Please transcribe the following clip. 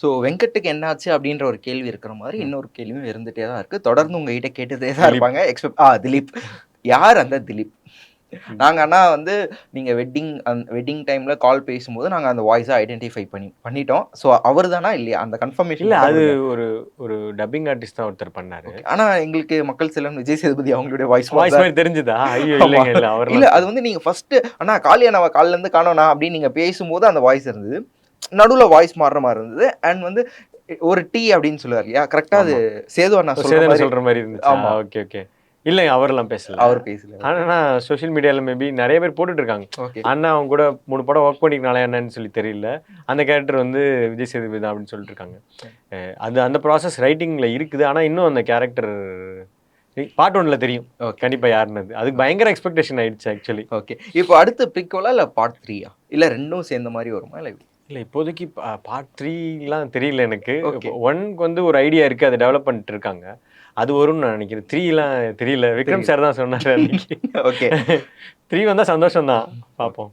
So வெங்கட்டுக்கு என்னாச்சு அப்படின்ற ஒரு கேள்வி இருக்கிற மாதிரி இன்னொரு கேள்வியும் இருந்துட்டே தான் இருக்கு. தொடர்ந்து உங்ககிட்ட கேட்டுட்டே தான் இருப்பாங்க. திலீப். யார் அந்த திலீப்? நாங்க ஆனா வந்து நீங்க வெட்டிங் டைம்ல கால் பேசும்போது நாங்க அந்த வாய்ஸ ஐடென்டிஃபை பண்ணிட்டோம். ஸோ அவரு தானா இல்லையா? அந்த கன்ஃபர்மேஷன் இல்ல அது ஒரு ஒரு டப்பிங் ஆர்டிஸ்ட் தான் ஒருத்தர் பண்ணாரு. ஆனா எங்களுக்கு மக்கள் செல்வன் விஜய் சேதுபதி அவங்களுடைய வாய்ஸ் மாதிரி தெரிஞ்சுதா? ஐயோ இல்லங்க இல்ல அவர் இல்ல அது வந்து நீங்க ஃபர்ஸ்ட் ஆனா காளியானவ கால்ல இருந்து காணோம்னா அப்படின்னு நீங்க பேசும்போது அந்த வாய்ஸ் இருந்தது. நடுவுல வாய்ஸ் மாறுற மாதிரி இருந்தது. அண்ட் வந்து ஒரு டீ அப்படின்னு சொல்லுவார் இல்லையா? கரெக்ட்டா அது சேது அண்ணா சொல்ற மாதிரி இருந்துச்சு. Okay okay. இல்ல அவரெல்லாம் பேசல. அவர் பேசல. ஆனா சோஷியல் மீடியால மேபி நிறைய பேர் போட்டுட்டு இருக்காங்க. அண்ணா அவங்க கூட 3 படம் ஒர்க் பண்ணிருக்கனால என்னன்னு சொல்லி தெரியல. அந்த கேரக்டர் வந்து விஜய் சேதுபதி தான் அப்படின்னு சொல்லிட்டு இருக்காங்க. அது அந்த ப்ராசஸ் ரைட்டிங்ல இருக்குது. ஆனா இன்னும் அந்த கேரக்டர் பார்ட் 1ல தெரியும். கண்டிப்பா யாருன்னு. அதுக்கு பயங்கர எக்ஸ்பெக்டேஷன் ஆயிடுச்சு ஆக்சுவலி. ஓகே. இப்போ அடுத்து ப்ரீக்வலா இல்ல பார்ட் 3யா? இல்ல 2ம் சேர்ந்த மாதிரி வருமா? இல்ல இப்போதைக்கு பார்ட் 3லாம் தெரியல எனக்கு. 1க்கு வந்து ஒரு ஐடியா இருக்கு. அதை டெவலப் பண்ணிட்டு இருக்காங்க. அது வரும்னு நான் நினைக்கிறேன். 3லாம் தெரியல. விக்ரம் சார் தான் சொன்னாரு அன்னைக்கு. ஓகே. 3 வந்தா சந்தோஷம் தான். பார்ப்போம்.